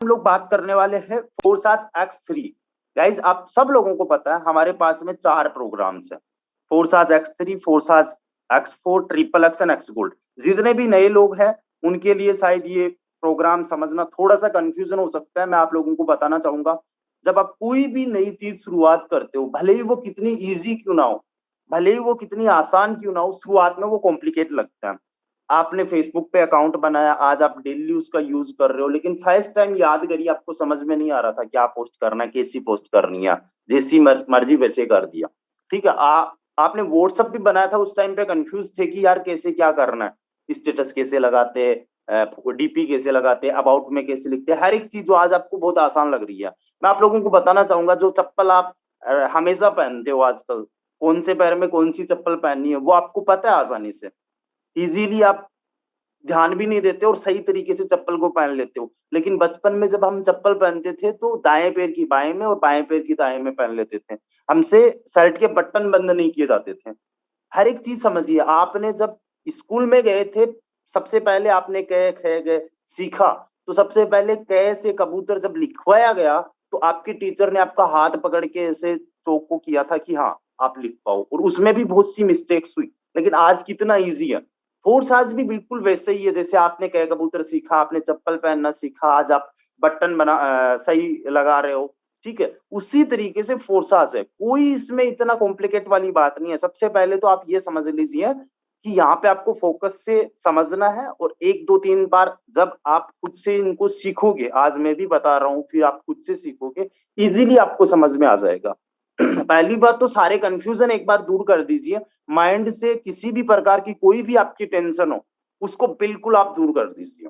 हम लोग बात करने वाले हैं फोर्साज X3। गाइज आप सब लोगों को पता है हमारे पास में 4 प्रोग्राम्स हैं, Forsage X3, Forsage X4, triple x and x gold. जितने भी नए लोग हैं उनके लिए शायद ये प्रोग्राम समझना थोड़ा सा कंफ्यूजन हो सकता है। मैं आप लोगों को बताना चाहूंगा, जब आप कोई भी नई चीज शुरुआत करते हो, भले ही वो कितनी इजी क्यों ना हो, भले ही वो कितनी आसान क्यों ना हो, शुरुआत में वो कॉम्प्लिकेट लगता है। आपने फेसबुक पे अकाउंट बनाया, आज आप डेली उसका यूज कर रहे हो, लेकिन फर्स्ट टाइम याद करिए आपको समझ में नहीं आ रहा था क्या पोस्ट करना है, कैसी पोस्ट करनी है, जैसी मर्जी वैसे कर दिया। ठीक है, आपने व्हाट्सएप भी बनाया था, उस टाइम पे कंफ्यूज थे कि यार कैसे क्या करना है, स्टेटस कैसे लगाते हैं, डीपी कैसे लगाते हैं, अबाउट में कैसे लिखते हैं, हर एक चीज जो आज आपको बहुत आसान लग रही है। मैं आप लोगों को बताना चाहूंगा, जो चप्पल आप हमेशा पहनते हो आजकल, कौन से पैर में कौन सी चप्पल पहननी है वो आपको पता है आसानी से, इजीली आप ध्यान भी नहीं देते और सही तरीके से चप्पल को पहन लेते हो। लेकिन बचपन में जब हम चप्पल पहनते थे तो दाएं पैर की बाएं में और बाएं पैर की दाएं में पहन लेते थे, हमसे शर्ट के बटन बंद नहीं किए जाते थे। हर एक चीज समझिए, आपने जब स्कूल में गए थे, सबसे पहले आपने क ख ग सीखा, तो सबसे पहले क से कबूतर जब लिखवाया गया तो आपके टीचर ने आपका हाथ पकड़ के ऐसे चौक को किया था कि हाँ आप लिख पाओ, और उसमें भी बहुत सी मिस्टेक्स हुई। लेकिन आज कितना ईजी है। फोर्स आज भी बिल्कुल वैसे ही है, जैसे आपने क कबूतर सीखा, आपने चप्पल पहनना सीखा, आज आप बटन सही लगा रहे हो। ठीक है, उसी तरीके से फोर्सास है, कोई इसमें इतना कॉम्प्लिकेट वाली बात नहीं है। सबसे पहले तो आप ये समझ लीजिए कि यहाँ पे आपको फोकस से समझना है, और 1 2 3 बार जब आप खुद से इनको सीखोगे, आज मैं भी बता रहा हूँ, फिर आप खुद से सीखोगे, इजीली आपको समझ में आ जाएगा। पहली बात तो सारे कंफ्यूजन एक बार दूर कर दीजिए, माइंड से किसी भी प्रकार की कोई भी आपकी टेंशन हो उसको बिल्कुल आप दूर कर दीजिए,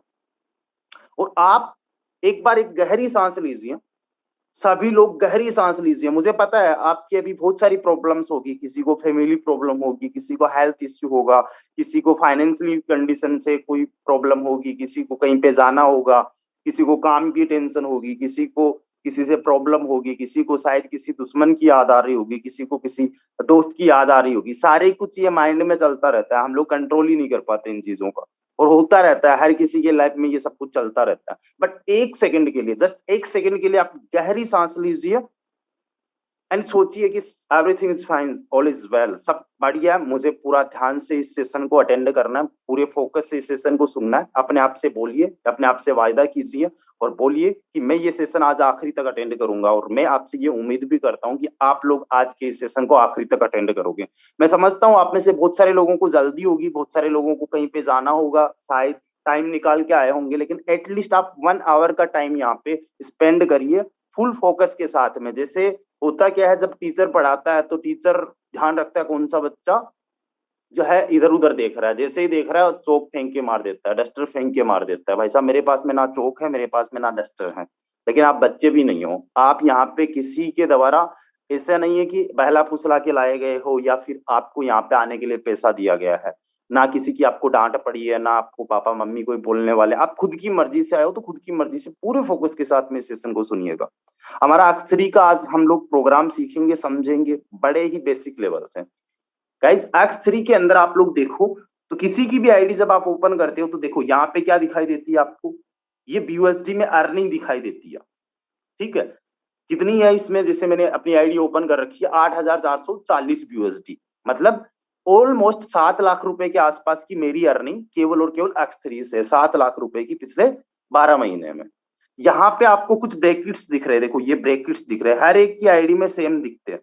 और आप एक बार एक गहरी सांस लीजिए। सभी लोग गहरी सांस लीजिए। मुझे पता है आपकी अभी बहुत सारी प्रॉब्लम्स होगी, किसी को फैमिली प्रॉब्लम होगी, किसी को हेल्थ इश्यू होगा, किसी को फाइनेंशियली कंडीशन से कोई प्रॉब्लम होगी, किसी को कहीं पे जाना होगा, किसी को काम की टेंशन होगी, किसी को किसी से प्रॉब्लम होगी, किसी को शायद किसी दुश्मन की याद आ रही होगी, किसी को किसी दोस्त की याद आ रही होगी। सारे कुछ ये माइंड में चलता रहता है, हम लोग कंट्रोल ही नहीं कर पाते इन चीजों का, और होता रहता है हर किसी के लाइफ में, ये सब कुछ चलता रहता है। बट 1 सेकंड के लिए, जस्ट 1 सेकंड के लिए आप गहरी सांस लीजिए एंड सोचिए कि everything is fine, all is well, सब बढ़िया है। मुझे पूरा ध्यान से इस सेशन को अटेंड करना है, पूरे फोकस से इस सेशन को सुनना है। अपने आप से बोलिए, अपने आप से वायदा कीजिए और बोलिए कि मैं ये सेशन आज आखिरी तक अटेंड करूंगा, और मैं आपसे ये उम्मीद भी करता हूँ कि आप लोग आज के इस सेशन को आखिरी तक अटेंड करोगे। मैं समझता हूँ आप में से बहुत सारे लोगों को जल्दी होगी, बहुत सारे लोगों को कहीं पे जाना होगा, शायद टाइम निकाल के आए होंगे, लेकिन एटलीस्ट आप 1 आवर का टाइम यहाँ पे स्पेंड करिए फुल फोकस के साथ में। जैसे होता क्या है, जब टीचर पढ़ाता है तो टीचर ध्यान रखता है कौन सा बच्चा जो है इधर उधर देख रहा है, जैसे ही देख रहा है चौक फेंक के मार देता है, डस्टर फेंक के मार देता है। भाई साहब, मेरे पास में ना चौक है, मेरे पास में ना डस्टर है, लेकिन आप बच्चे भी नहीं हो। आप यहाँ पे किसी के द्वारा, ऐसा नहीं है कि बहला फुसला के लाए गए हो या फिर आपको यहाँ पे आने के लिए पैसा दिया गया है, ना किसी की आपको डांट पड़ी है, ना आपको पापा मम्मी कोई बोलने वाले। आप खुद की मर्जी से आए हो, तो खुद की मर्जी से पूरे फोकस के साथ में सेशन को सुनिएगा। हमारा अक्सरी का आज हम लोग प्रोग्राम सीखेंगे, समझेंगे, बड़े ही बेसिक लेवल से। गाइज X3 के अंदर आप लोग देखो तो किसी की भी आईडी जब आप ओपन करते हो तो देखो यहाँ पे क्या दिखाई देती है आपको, ये BUSD में अर्निंग दिखाई देती है। ठीक है, कितनी है इसमें, जैसे मैंने अपनी आईडी ओपन कर रखी है 8,440 BUSD, मतलब ऑलमोस्ट 7 लाख रुपए के आसपास की मेरी अर्निंग केवल और केवल X3 से, 7 लाख रुपए की पिछले 12 महीने में। यहाँ पे आपको कुछ ब्रैकेट्स दिख रहे हैं, देखो ये ब्रैकेट्स दिख रहे हैं, हर एक की आईडी में सेम दिखते हैं।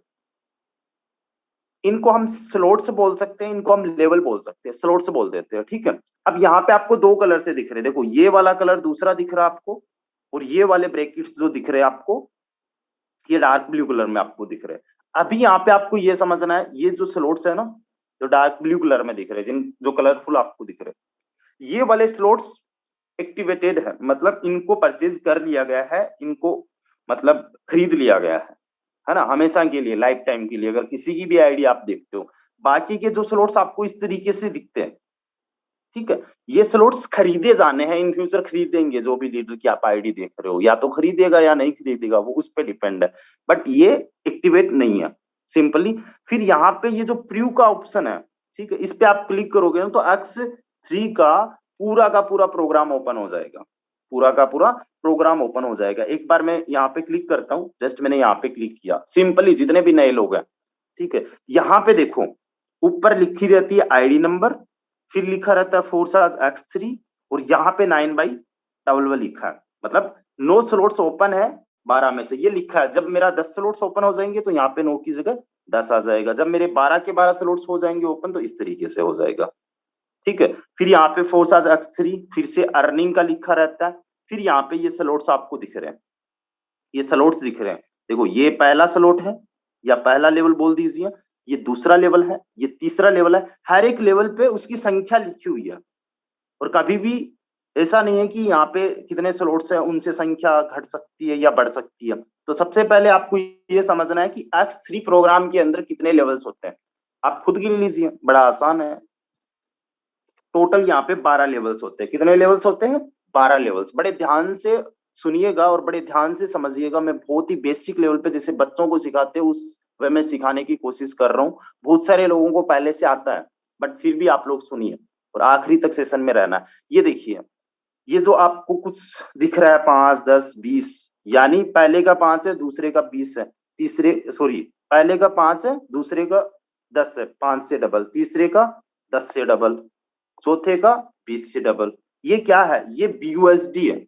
इनको हम स्लॉट्स बोल सकते हैं, इनको हम लेवल बोल सकते हैं, स्लॉट्स बोल देते हैं। ठीक है, अब यहाँ पे आपको 2 कलर से दिख रहे हैं, देखो ये वाला कलर दूसरा दिख रहा है आपको, और ये वाले ब्रैकेट्स जो दिख रहे हैं आपको, ये डार्क ब्लू कलर में आपको दिख रहे हैं। अभी यहाँ पे आपको ये समझना है, ये जो स्लॉट्स है ना, जो डार्क ब्लू कलर में दिख रहे हैं, जिन जो कलरफुल आपको दिख रहे हैं, ये वाले स्लॉट्स एक्टिवेटेड है, मतलब इनको परचेज कर लिया गया है, इनको मतलब खरीद लिया गया है ना, हमेशा के लिए, लाइफ टाइम के लिए। अगर किसी की भी आईडी आप देखते हो, बाकी के जो स्लॉट्स आपको इस तरीके से दिखते हैं, ठीक है, ये स्लॉट्स खरीदे जाने हैं, इन फ्यूचर खरीदेंगे। जो भी लीडर की आप आईडी देख रहे हो, या तो खरीदेगा या नहीं खरीदेगा, वो उस पर डिपेंड है, बट ये एक्टिवेट नहीं है सिंपली। फिर यहाँ पे ये जो प्रीव्यू का ऑप्शन है, ठीक है, इस पे आप क्लिक करोगे ना तो X3 का पूरा प्रोग्राम ओपन हो जाएगा। पूरा का पूरा प्रोग्राम ओपन हो जाएगा। एक बार मैं यहाँ पे क्लिक करता हूँ, जस्ट मैंने यहाँ पे क्लिक किया, सिंपली जितने भी नए लोग हैं, ठीक है, यहाँ पे देखो ऊपर लिखी रहती है आईडी नंबर, फिर लिखा रहता है फोर्साज X3 और यहाँ पे 9/12 लिखा है, मतलब 9 स्लॉट्स ओपन है 12 में से, ये लिखा है। जब मेरा 10 स्लॉट्स ओपन हो जाएंगे तो यहाँ पे 9 की जगह 10 आ जाएगा। जब मेरे 12 के 12 स्लॉट्स हो जाएंगे ओपन तो इस तरीके से हो जाएगा, ठीक है। फिर यहाँ पे फोर्साज X3 फिर से अर्निंग का लिखा रहता है, फिर यहाँ पे ये स्लॉट्स आपको दिख रहे हैं, ये स्लॉट्स दिख रहे हैं, देखो ये पहला स्लॉट है या पहला लेवल बोल दीजिए, ये दूसरा लेवल है, ये तीसरा लेवल है, हर एक लेवल पे उसकी संख्या लिखी हुई है। और कभी भी ऐसा नहीं है कि यहाँ पे कितने स्लॉट्स है उनसे संख्या घट सकती है या बढ़ सकती है। तो सबसे पहले आपको ये समझना है कि X3 प्रोग्राम के अंदर कितने लेवल्स होते हैं, आप खुद गिन लीजिए, बड़ा आसान है। टोटल यहाँ पे 12 लेवल्स होते हैं। कितने लेवल्स होते हैं? 12 लेवल्स। बड़े ध्यान से सुनिएगा और बड़े ध्यान से समझिएगा। मैं बहुत ही बेसिक लेवल पे जैसे बच्चों को सिखाते हैं उस वे में सिखाने की कोशिश कर रहा हूँ। बहुत सारे लोगों को पहले से आता है, बट फिर भी आप लोग सुनिए और आखिरी तक सेशन में रहना। ये देखिए, ये जो आपको कुछ दिख रहा है 5, 10, 20, यानी पहले का 5 है, दूसरे का 20 है, पहले का 5 है, दूसरे का 10 है, 5 से डबल, तीसरे का 10 से डबल, चौथे का 20 से डबल। ये क्या है? ये BUSD है।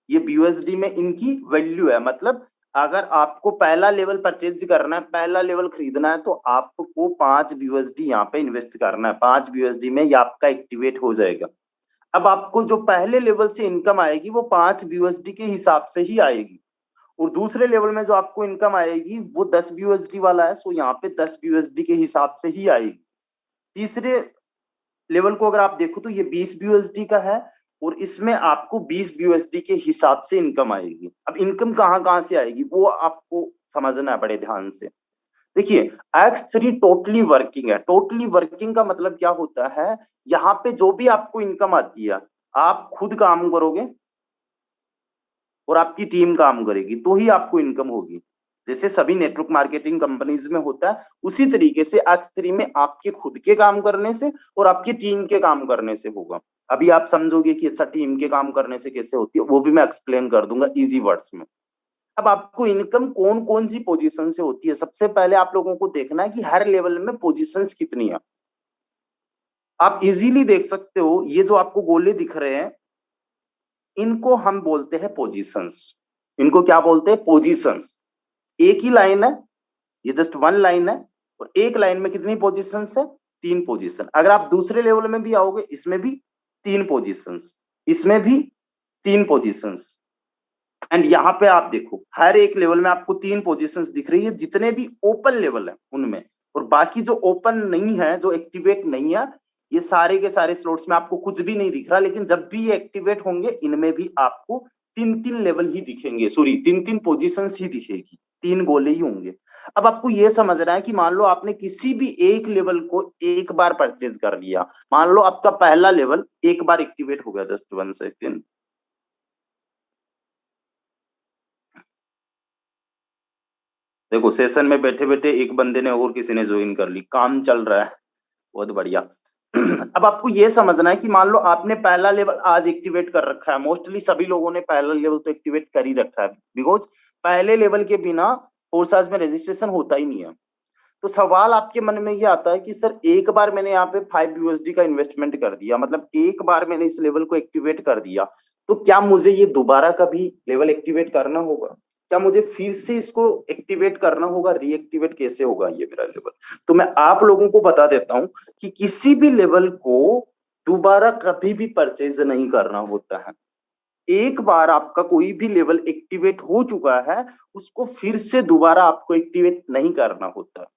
ये BUSD में इनकी वैल्यू है। मतलब अगर आपको पहला लेवल परचेज करना है, पहला लेवल खरीदना है, तो आपको 5 BUSD यहाँ पे इन्वेस्ट करना है। 5 BUSD में ये आपका एक्टिवेट हो जाएगा। अब आपको जो पहले लेवल से इनकम आएगी वो 5 BUSD के हिसाब से ही आएगी, और दूसरे लेवल में जो आपको इनकम आएगी वो 10 BUSD वाला है, सो यहाँ पे 10 BUSD के हिसाब से ही आएगी। तीसरे लेवल को अगर आप देखो तो ये 20 BUSD का है, और इसमें आपको 20 BUSD के हिसाब से इनकम आएगी। अब इनकम कहाँ से आएगी वो आपको समझना है बड़े ध्यान से। देखिए, X3 टोटली वर्किंग है। टोटली वर्किंग का मतलब क्या होता है? यहाँ पे जो भी आपको इनकम आती है, आप खुद काम करोगे और आपकी टीम काम करेगी तो ही आपको इनकम होगी। जैसे सभी नेटवर्क मार्केटिंग कंपनीज में होता है, उसी तरीके से X3 में आपके खुद के काम करने से और आपकी टीम के काम करने से होगा। अभी आप समझोगे कि अच्छा टीम के काम करने से कैसे होती है, वो भी मैं एक्सप्लेन कर दूंगा इजी वर्ड्स में। अब आपको इनकम कौन कौन सी पोजीशन से होती है, सबसे पहले आप लोगों को देखना है कि हर लेवल में पोजीशंस कितनी है। आप इजीली देख सकते हो, ये जो आपको गोले दिख रहे हैं इनको हम बोलते हैं पोजीशंस। इनको क्या बोलते हैं? पोजीशंस। एक ही लाइन है, ये जस्ट वन लाइन है, और एक लाइन में कितनी पोजीशंस है? 3 पोजीशन। अगर आप दूसरे लेवल में भी आओगे, इसमें भी 3 पोजीशंस, इसमें भी 3 पोजीशंस। एंड यहाँ पे आप देखो हर एक लेवल में आपको 3 पोजीशंस दिख रही है, जितने भी ओपन लेवल है उनमें। और बाकी जो ओपन नहीं है, जो एक्टिवेट नहीं है, ये सारे के सारे स्लॉट्स में आपको कुछ भी नहीं दिख रहा। लेकिन जब भी ये एक्टिवेट होंगे इनमें भी आपको 3-3 लेवल ही दिखेंगे, सॉरी 3-3 पोजीशंस ही दिखेगी, 3 गोले ही होंगे। अब आपको ये समझना है कि मान लो आपने किसी भी एक लेवल को एक बार परचेज कर लिया। मान लो आपका पहला लेवल एक बार एक्टिवेट हो गया, जस्ट 1 सेकेंड। देखो सेशन में बैठे बैठे एक बंदे ने और किसी ने ज्वाइन कर ली, काम चल रहा है, बहुत बढ़िया। अब आपको ये समझना है कि मान लो आपने पहला लेवल आज एक्टिवेट कर रखा है। मोस्टली सभी लोगों ने पहला लेवल तो एक्टिवेट कर ही रखा है, बिकॉज पहले लेवल के बिना फोर्साज में रजिस्ट्रेशन होता ही नहीं है। तो सवाल आपके मन में ये आता है कि सर एक बार मैंने यहाँ पे 5 USD का इन्वेस्टमेंट कर दिया, मतलब एक बार मैंने इस लेवल को एक्टिवेट कर दिया, तो क्या मुझे ये दोबारा कभी लेवल एक्टिवेट करना होगा? क्या मुझे फिर से इसको एक्टिवेट करना होगा? रीएक्टिवेट कैसे होगा ये मेरा लेवल? तो मैं आप लोगों को बता देता हूं कि किसी भी लेवल को दोबारा कभी भी परचेज नहीं करना होता है। एक बार आपका कोई भी लेवल एक्टिवेट हो चुका है, उसको फिर से दोबारा आपको एक्टिवेट नहीं करना होता।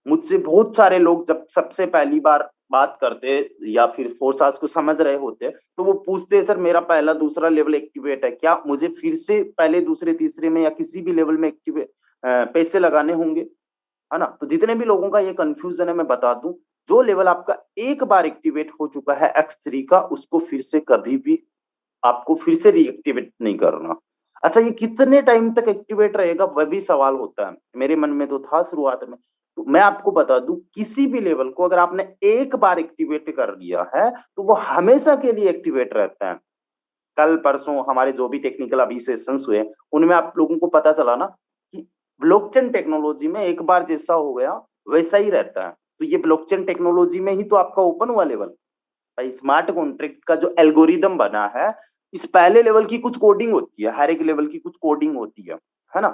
मुझसे बहुत सारे लोग जब सबसे पहली बार बात करते या फिर फोर्सास को समझ रहे होते, तो वो पूछते सर मेरा पहला दूसरा लेवल एक्टिवेट है, क्या मुझे फिर से पहले दूसरे तीसरे में या किसी भी लेवल में एक्टिवेट पैसे लगाने होंगे, है ना? तो जितने भी लोगों का ये कंफ्यूजन है मैं बता दूं, जो लेवल आपका एक बार एक्टिवेट हो चुका है X3 का, उसको फिर से कभी भी आपको फिर से रीएक्टिवेट नहीं करना। अच्छा, ये कितने टाइम तक एक्टिवेट रहेगा वह भी सवाल होता है, मेरे मन में तो था शुरुआत में। तो मैं आपको बता दूं, किसी भी लेवल को अगर आपने एक बार एक्टिवेट कर लिया है तो वो हमेशा के लिए एक्टिवेट रहता है, कल परसों हमारे जो भी टेक्निकल अभी सेशंस हुए उनमें आप लोगों को पता चला ना कि ब्लॉकचेन टेक्नोलॉजी में एक बार जैसा हो गया वैसा ही रहता है। तो ये ब्लॉकचेन टेक्नोलॉजी में ही तो आपका ओपन हुआ लेवल भाई। स्मार्ट कॉन्ट्रैक्ट का जो एल्गोरिदम बना है, इस पहले लेवल की कुछ कोडिंग होती है, हर एक लेवल की कुछ कोडिंग होती है ना।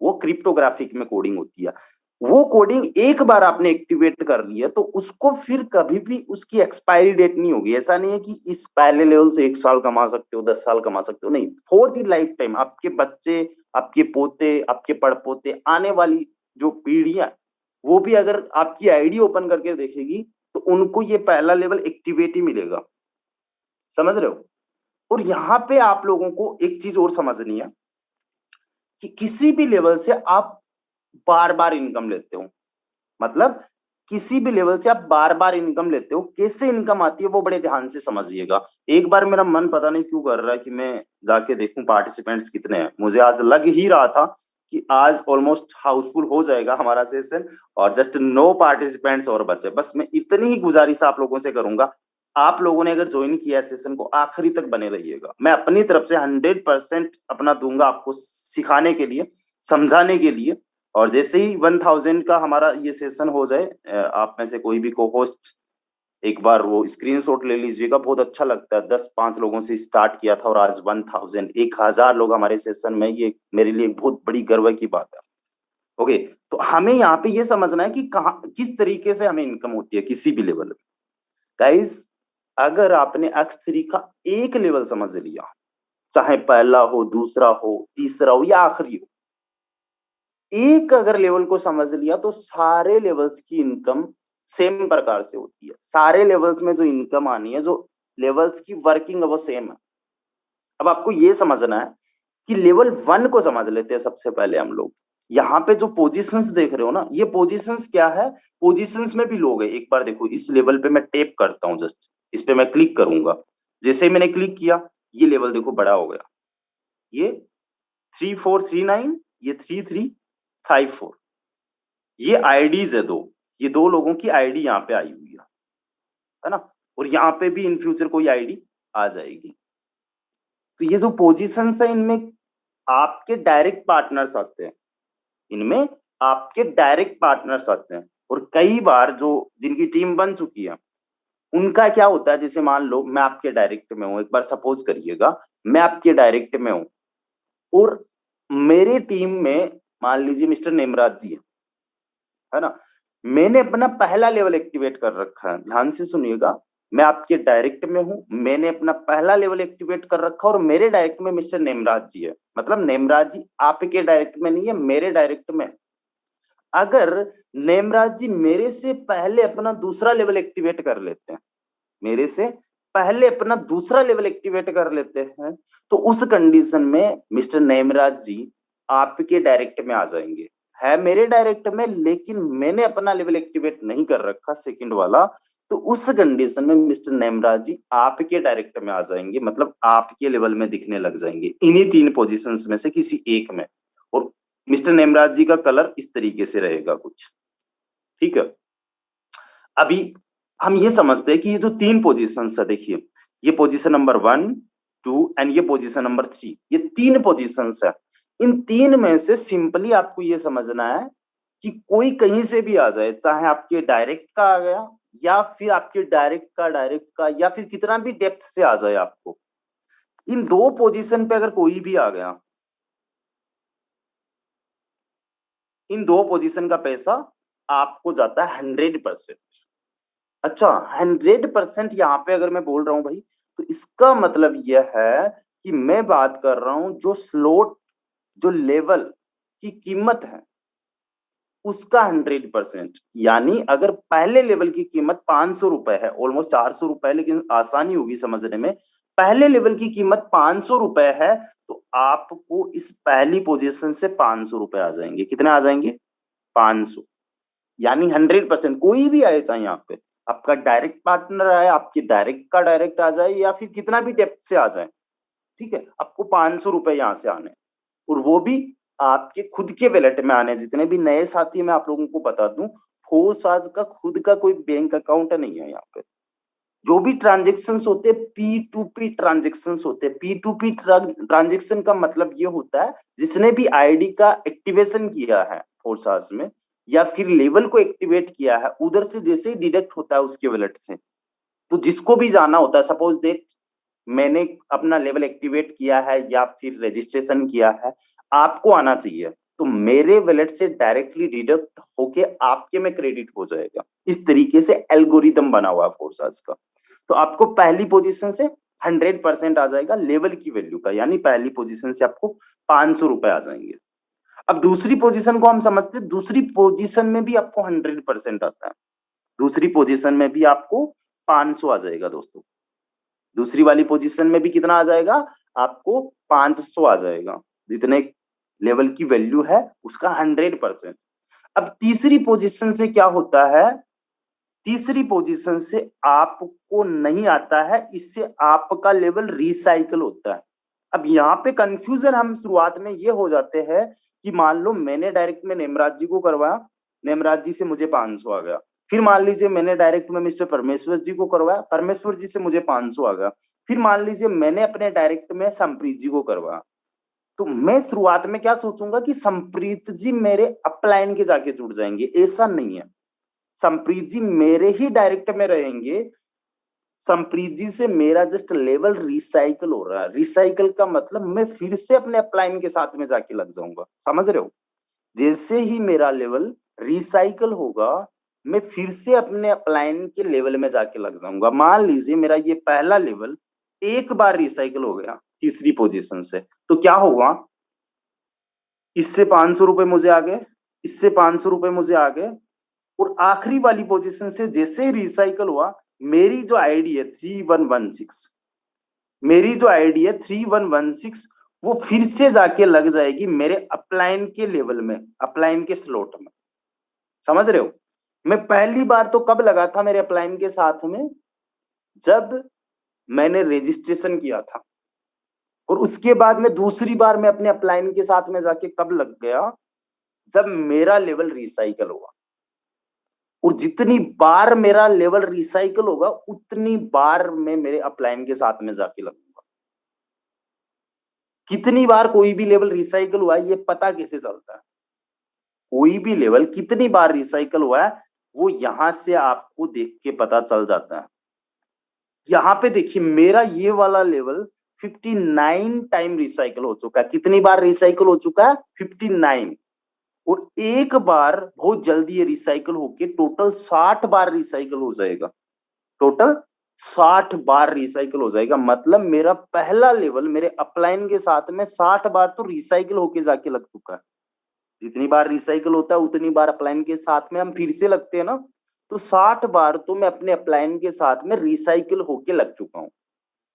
वो क्रिप्टोग्राफिक में कोडिंग होती है। वो कोडिंग एक बार आपने एक्टिवेट कर ली है तो उसको फिर कभी भी उसकी एक्सपायरी डेट नहीं होगी। ऐसा नहीं है कि इस पहले लेवल से 1 साल कमा सकते हो, 10 साल कमा सकते हो, नहीं। फॉर दी लाइफ टाइम आपके बच्चे, आपके पोते, आपके पड़पोते, आने वाली जो पीढ़ियां, वो भी अगर आपकी आईडी ओपन करके देखेगी तो उनको ये पहला लेवल एक्टिवेट ही मिलेगा। समझ रहे हो। और यहाँ पे आप लोगों को एक चीज और समझनी है कि किसी भी लेवल से आप बार बार इनकम लेते हो, मतलब किसी भी लेवल से आप बार बार इनकम लेते हो। कैसे इनकम आती है वो बड़े ध्यान से समझिएगा। एक बार मेरा मन पता नहीं क्यों कर रहा है कि मैं जाके देखूं पार्टिसिपेंट्स कितने हैं। मुझे आज लग ही रहा था कि आज ऑलमोस्ट हाउसफुल हो जाएगा हमारा सेशन और जस्ट 9 पार्टिसिपेंट्स और बचे। बस मैं इतनी ही गुजारिश आप लोगों से करूंगा, आप लोगों ने अगर ज्वाइन किया सेशन को आखिरी तक बने रहिएगा। मैं अपनी तरफ से 100% अपना दूंगा आपको सिखाने के लिए, समझाने के लिए। और जैसे ही 1000 का हमारा ये सेशन हो जाए, आप में से कोई भी को होस्ट एक बार वो स्क्रीनशॉट ले लीजिएगा। बहुत अच्छा लगता है, 10-5 लोगों से स्टार्ट किया था और आज 1000 लोग हमारे सेशन में। ये मेरे लिए एक बहुत बड़ी गर्व की बात है। ओके, तो हमें यहाँ पे ये समझना है कि कहाँ किस तरीके से हमें इनकम होती है किसी भी लेवल में। गाइस, अगर आपने X3 का एक लेवल समझ लिया, चाहे पहला हो, दूसरा हो, तीसरा हो या आखिरी हो, एक अगर लेवल को समझ लिया तो सारे लेवल्स की इनकम सेम प्रकार से होती है। सारे लेवल्स में जो इनकम आनी है, जो लेवल्स की वर्किंग है वो सेम है। अब आपको ये समझना है कि लेवल 1 को समझ लेते हैं सबसे पहले हम लोग। यहाँ पे जो पोजीशंस देख रहे हो ना, ये पोजीशंस क्या है, पोजीशंस में भी लोग है। एक बार देखो, इस लेवल पे मैं टैप करता हूँ, जस्ट इस पे मैं क्लिक करूंगा। जैसे ही मैंने क्लिक किया, ये लेवल देखो बड़ा हो गया। ये 3439, ये 3354, ये आईडीज है दो। ये दो लोगों की आईडी यहाँ पे आई हुई है ना। और यहाँ पे भी इन फ्यूचर कोई आईडी आ जाएगी। तो ये जो पोजीशंस है, इनमें आपके डायरेक्ट पार्टनर्स आते हैं। इनमें आपके डायरेक्ट पार्टनर्स आते हैं। और कई बार जो जिनकी टीम बन चुकी है, उनका क्या होता है, जैसे मान लो मैं आपके डायरेक्ट में हूं, एक बार सपोज करिएगा मैं आपके डायरेक्ट में हूं और मेरी टीम में मान लीजिए मिस्टर नेमराज जी है ना। मैंने अपना पहला लेवल एक्टिवेट कर रखा है। ध्यान से सुनिएगा, मैं आपके डायरेक्ट में हूं, मैंने अपना पहला लेवल एक्टिवेट कर रखा और मेरे डायरेक्ट में मिस्टर नेमराज जी है। मतलब नेमराज जी आपके डायरेक्ट में नहीं है, मेरे डायरेक्ट में। अगर नेमराज जी मेरे से पहले अपना दूसरा लेवल एक्टिवेट कर लेते हैं, मेरे से पहले अपना दूसरा लेवल एक्टिवेट कर लेते हैं, तो उस कंडीशन में मिस्टर नेमराज जी आपके डायरेक्ट में आ जाएंगे। है मेरे डायरेक्ट में, लेकिन मैंने अपना लेवल एक्टिवेट नहीं कर रखा सेकंड वाला, तो उस कंडीशन में मिस्टर नेमराज जी आपके डायरेक्ट में आ जाएंगे। मतलब आपके लेवल में दिखने लग जाएंगे इन्हीं 3 पोजीशंस में से किसी एक में। और मिस्टर नेमराज जी का कलर इस तरीके से रहेगा कुछ, ठीक है। अभी हम ये समझते हैं कि ये जो 3 पोजीशंस है, देखिए ये पोजीशन नंबर 1, 2 एंड ये पोजीशन नंबर 3, ये 3 पोजीशंस है। इन 3 में से सिंपली आपको ये समझना है कि कोई कहीं से भी आ जाए, चाहे आपके डायरेक्ट का आ गया या फिर आपके डायरेक्ट का या फिर कितना भी डेप्थ से आ जाए आपको, इन 2 पोजीशन पे अगर कोई भी आ गया, इन 2 पोजीशन का पैसा आपको जाता है 100%। अच्छा, 100% यहाँ पे अगर मैं बोल रहा हूं भाई, तो इसका मतलब यह है कि मैं बात कर रहा हूं जो स्लॉट, जो लेवल की कीमत है उसका 100%। यानी अगर पहले लेवल की कीमत 500 रुपए है, ऑलमोस्ट 400 रुपए, लेकिन आसानी होगी समझने में, पहले लेवल की कीमत 500 रुपए है, तो आपको इस पहली पोजीशन से 500 रुपए आ जाएंगे। कितने आ जाएंगे? 500। यानी 100%, कोई भी आए, चाहे यहाँ पे आपका डायरेक्ट पार्टनर आए, आपके डायरेक्ट का डायरेक्ट आ जाए या फिर कितना भी डेप्थ से आ जाए, ठीक है, आपको 500 रुपए यहाँ से आने। और वो भी आपके खुद के वैलेट में आने। जितने भी नए साथी, मैं आप लोगों को बता दूं, फोर्स आज का खुद का कोई बैंक अकाउंट नहीं है यहाँ पे। जो भी ट्रांजेक्शन्स होते हैं P2P ट्रांजेक्शन्स होते हैं। P2P ट्रांजेक्शन का मतलब ये होता है जिसने भी आईडी का एक्टिवेशन किया है 4 आवर्स में या फिर लेवल को एक्टिवेट किया है, उधर से जैसे ही डिडक्ट होता है उसके वॉलेट से, तो जिसको भी जाना होता है, सपोज दैट मैंने अपना लेवल एक्टिवेट किया है या फिर रजिस्ट्रेशन किया है, आपको आना चाहिए, तो मेरे वॉलेट से डायरेक्टली डिडक्ट होके आपके में क्रेडिट हो जाएगा। इस तरीके से एल्गोरिदम बना हुआ है फोर्साज का। तो आपको पहली पोजीशन से 100% आ जाएगा लेवल की वैल्यू का, यानी पहली पोजीशन से आपको 500 रुपए आ जाएंगे। अब दूसरी पोजीशन को हम समझते हैं, दूसरी पोजीशन में भी आपको 100% आता है, दूसरी पोजीशन में भी आपको 500 आ जाएगा दोस्तों। दूसरी वाली पोजीशन में भी कितना आ जाएगा, आपको 500 आ जाएगा, जितने लेवल की वैल्यू है उसका 100%। अब तीसरी पोजीशन से क्या होता है, तीसरी पोजीशन से आपको नहीं आता है, इससे आपका लेवल रिसाइकल होता है। अब यहाँ पे कंफ्यूजन हम शुरुआत में ये हो जाते हैं कि मान लो मैंने डायरेक्ट में नेमराज जी को करवाया, नेमराज जी से मुझे 500 आ गया। फिर मान लीजिए मैंने डायरेक्ट में मिस्टर परमेश्वर जी को करवाया, परमेश्वर जी से मुझे 500 आ गया। फिर मान लीजिए मैंने अपने डायरेक्ट में संप्रीत जी को करवाया, तो मैं शुरुआत में क्या सोचूंगा कि संप्रीत जी मेरे अपलाइन के जाके जुड़ जाएंगे, ऐसा नहीं है। संप्रीत जी मेरे ही डायरेक्ट में रहेंगे, संप्रीत जी से मेरा जस्ट लेवल रिसाइकल हो रहा है। रिसाइकल का मतलब मैं फिर से अपने अपलाइन के साथ में जाके लग जाऊंगा, समझ रहे हो। जैसे ही मेरा लेवल रिसाइकल होगा, मैं फिर से अपने अपलाइन के लेवल में जाके लग जाऊंगा। मान लीजिए मेरा ये पहला लेवल एक बार रिसाइकल हो गया तीसरी पोजीशन से, तो क्या होगा, इससे 500 रुपए मुझे आ गए, इससे 500 रुपए मुझे आ गए, और आखिरी वाली पोजीशन से जैसे ही रिसाइकल हुआ, मेरी जो आईडी है 3116, मेरी जो आईडी है 3116, वो फिर से जाके लग जाएगी मेरे अपलाइन के लेवल में, अपलाइन के स्लॉट में, समझ रहे हो। मैं पहली बार तो कब लगा था मेरे अपलाइन के साथ में, जब मैंने रजिस्ट्रेशन किया था, और उसके बाद में दूसरी बार मैं अपने अपलाइन के साथ में जाके कब लग गया, जब मेरा लेवल रिसाइकल हुआ। और जितनी बार मेरा लेवल रिसाइकल होगा उतनी बार मैं मेरे अपलाइन के साथ में जाके लगूंगा। कितनी बार कोई भी लेवल रिसाइकल हुआ है ये पता कैसे चलता है, कोई भी लेवल कितनी बार रिसाइकल हुआ है वो यहां से आपको देख के पता चल जाता है। यहाँ पे देखिए मेरा ये वाला लेवल 59 टाइम रिसाइकल हो चुका है। कितनी बार रिसाइकल हो चुका है, 59। और एक बार बहुत जल्दी ये रिसाइकल होके टोटल 60 बार रिसाइकल हो जाएगा, टोटल 60 बार रिसाइकल हो जाएगा। मतलब मेरा पहला लेवल मेरे अपलाइन के साथ में 60 बार तो रिसाइकल होके जाके लग चुका है। जितनी बार रिसाइकल होता है उतनी बार अपलाइन के साथ में हम फिर से लगते हैं ना, तो 60 बार तो मैं अपने अपलाइन के साथ में रिसाइकल होके लग चुका हूँ।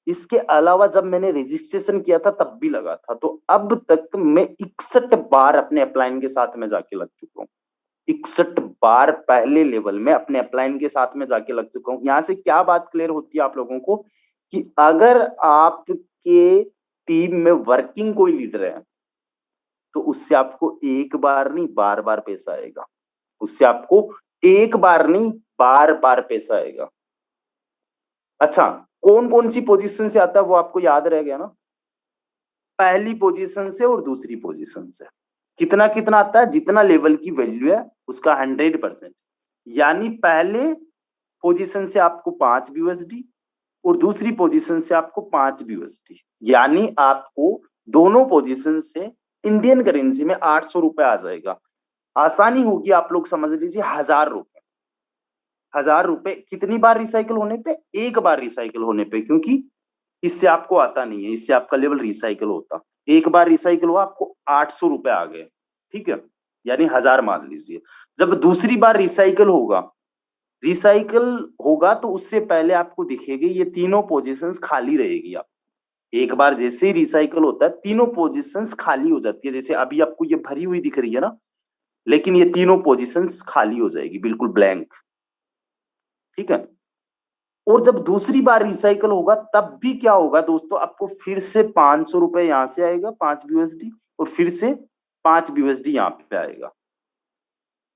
इसके अलावा जब मैंने रजिस्ट्रेशन किया था तब भी लगा था, तो अब तक मैं 61 बार अपने अपलाइन के साथ में जाके लग चुका हूँ। 61 बार पहले लेवल में अपने अपलाइन के साथ में जाके लग चुका हूँ। यहाँ से क्या बात क्लियर होती है आप लोगों को, कि अगर आपके टीम में वर्किंग कोई लीडर है तो उससे आपको एक बार नहीं बार बार पैसा आएगा, उससे आपको एक बार नहीं बार बार पैसा आएगा। अच्छा, कौन कौन सी पोजीशन से आता है वो आपको याद रह गया ना, पहली पोजीशन से और दूसरी पोजीशन से कितना कितना आता है, जितना लेवल की वैल्यू है उसका 100%। यानी पहले पोजीशन से आपको 5 BUSD और दूसरी पोजीशन से आपको 5 BUSD, यानी आपको दोनों पोजीशन से इंडियन करेंसी में 800 रुपए आ जाएगा। आसानी होगी, आप लोग समझ लीजिए 1000 रुपए। 1000 रुपए कितनी बार रिसाइकल होने पे, एक बार रिसाइकल होने पे, क्योंकि इससे आपको आता नहीं है, इससे आपका लेवल रिसाइकल होता। एक बार रिसाइकल हुआ आपको 800 रुपए आ गए, ठीक है, यानी 1000 मान लीजिए। जब दूसरी बार रिसाइकल होगा, रिसाइकल होगा तो उससे पहले आपको दिखेगी ये तीनों पोजीशंस खाली रहेगी। आप एक बार जैसे ही रिसाइकल होता है तीनों पोजीशंस खाली हो जाती है, जैसे अभी आपको ये भरी हुई दिख रही है ना, लेकिन ये तीनों पोजीशंस खाली हो जाएगी, बिल्कुल ब्लैंक, ठीक है। और जब दूसरी बार रिसाइकल होगा तब भी क्या होगा दोस्तों, आपको फिर से 500 रुपए यहां से आएगा, 5 BUSD, और फिर से 5 BUSD यहाँ पे आएगा,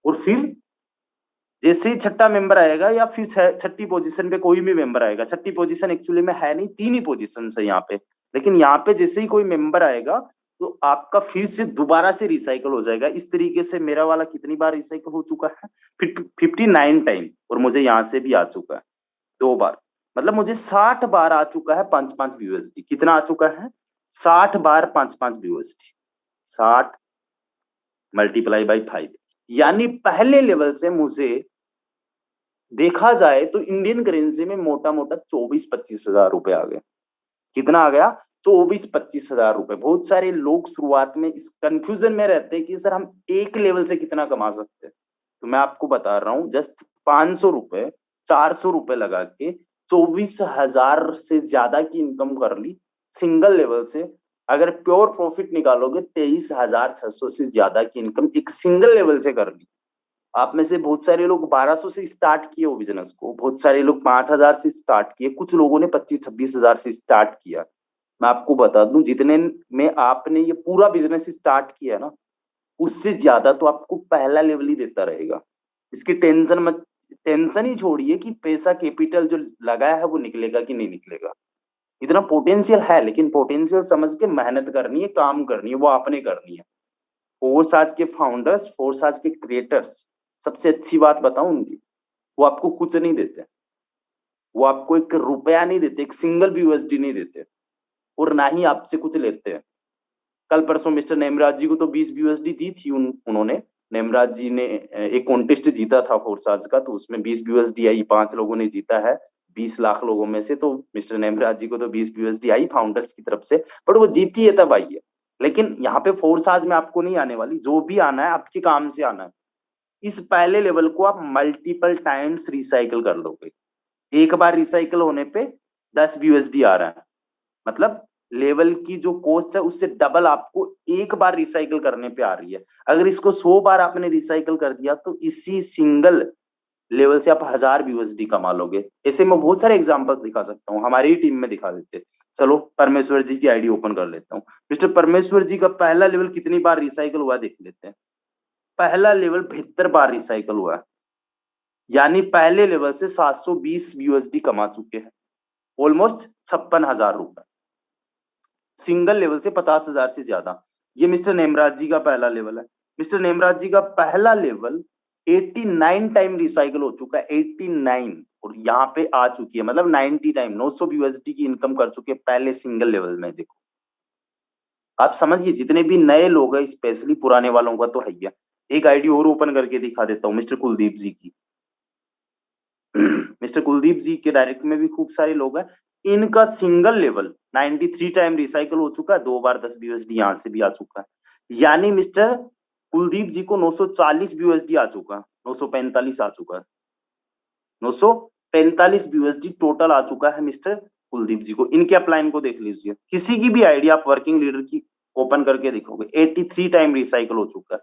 और फिर जैसे ही छठा मेंबर आएगा या फिर छठी पोजीशन पे कोई भी मेंबर आएगा, छठी पोजीशन एक्चुअली में है नहीं, 3 ही पोजीशन है यहाँ पे, लेकिन यहाँ पे जैसे ही कोई मेंबर आएगा तो आपका फिर से दोबारा से रिसाइकल हो जाएगा। इस तरीके से मेरा वाला कितनी बार रिसाइकल हो चुका है? 59 टाइम, और मुझे यहाँ से भी आ चुका है 2 बार, मतलब मुझे 60 बार आ चुका है 5-5 BUSD। कितना आ चुका है? 60 बार 5-5 BUSD। 60 मल्टीप्लाई बाई 5, यानी पहले लेवल से मुझे देखा जाए तो इंडियन करेंसी में मोटा मोटा 24-25 हजार रुपए आ गए। कितना आ गया? 24-25 हजार रुपए। बहुत सारे लोग शुरुआत में इस कंफ्यूजन में रहते हैं कि सर हम एक लेवल से कितना कमा सकते हैं। तो मैं आपको बता रहा हूं, जस्ट 500 रुपए 400 रुपए लगा के 24,000 से ज्यादा की इनकम कर ली सिंगल लेवल से। अगर प्योर प्रॉफिट निकालोगे 23,600 से ज्यादा की इनकम एक सिंगल लेवल से कर ली। आप में से बहुत सारे लोग 1200 से स्टार्ट किए वो बिजनेस को, बहुत सारे लोग 5,000 से स्टार्ट किए, कुछ लोगों ने 25-26 हजार से स्टार्ट किया। मैं आपको बता दूं, जितने में आपने ये पूरा बिजनेस स्टार्ट किया ना, उससे ज्यादा तो आपको पहला लेवल ही देता रहेगा। इसकी टेंशन मत, टेंशन ही छोड़िए कि पैसा कैपिटल जो लगाया है वो निकलेगा कि नहीं निकलेगा। इतना पोटेंशियल है, लेकिन पोटेंशियल समझ के मेहनत करनी है, काम करनी है, वो आपने करनी है। फोर्स आज के फाउंडर्स, फोर्स आज के क्रिएटर्स, सबसे अच्छी बात बताऊं उनकी, वो आपको कुछ नहीं देते, वो आपको 1 रुपया नहीं देते, एक सिंगल भी USD नहीं देते, और ना ही आपसे कुछ लेते हैं। कल परसों मिस्टर नेमराज जी को तो 20 BUSD दी थी उन्होंने। नेमराज जी ने एक कॉन्टेस्ट जीता था फोर्साज का, तो उसमें 20 BUSD आई, 5 लोगों ने जीता है 20 लाख लोगों में से, तो मिस्टर नेमराज जी को तो 20 BUSD आई फाउंडर्स की तरफ से, बट वो जीती है तब आई है। लेकिन यहाँ पे फोर्साज में आपको नहीं आने वाली, जो भी आना है आपके काम से आना है। इस पहले लेवल को आप मल्टीपल टाइम्स रिसाइकल कर लोगे। एक बार रिसाइकल होने पे 10 BUSD आ रहा है, मतलब लेवल की जो कॉस्ट है उससे डबल आपको एक बार रिसाइकल करने पे आ रही है। अगर इसको 100 बार आपने रिसाइकल कर दिया तो इसी सिंगल लेवल से आप 1000 BUSD कमा लोगे। ऐसे मैं बहुत सारे एग्जांपल दिखा सकता हूँ, हमारी ही टीम में दिखा देते। चलो परमेश्वर जी की आईडी ओपन कर लेता हूँ। मिस्टर परमेश्वर जी का पहला लेवल कितनी बार रिसाइकल हुआ देख लेते हैं। पहला लेवल 72 बार रिसाइकल हुआ है, यानी पहले लेवल से 720 BUSD कमा चुके हैं, ऑलमोस्ट 56,000 रुपए। सिंगल लेवल से 50,000 से ज्यादा। ये मिस्टर नेमराज जी का पहला लेवल है। मिस्टर नेमराज जी का पहला लेवल 89 टाइम रिसाइकल हो चुका है, 89, और यहाँ पे आ चुकी है, मतलब 90 टाइम 900 BUSD की इनकम कर चुके हैं पहले सिंगल लेवल में। देखो आप समझिए, जितने भी नए लोग हैं, स्पेशली पुराने वालों का तो है ही है। एक आईडी और ओपन करके दिखा देता हूँ मिस्टर कुलदीप जी की। मिस्टर कुलदीप जी के डायरेक्ट में भी खूब सारे लोग हैं। इनका सिंगल लेवल 93 टाइम रिसाइकल हो चुका है, 2 बार 10 BUSD यहां से भी आ चुका है। यानी मिस्टर कुलदीप जी को 940 BUSD आ चुका है, 945 आ चुका है, 945 BUSD टोटल आ चुका है मिस्टर कुलदीप जी को। इनके अपलाइन को देख लीजिए, किसी की भी आईडी आप वर्किंग लीडर की ओपन करके देखोगे 83 टाइम रिसाइकल हो चुका है।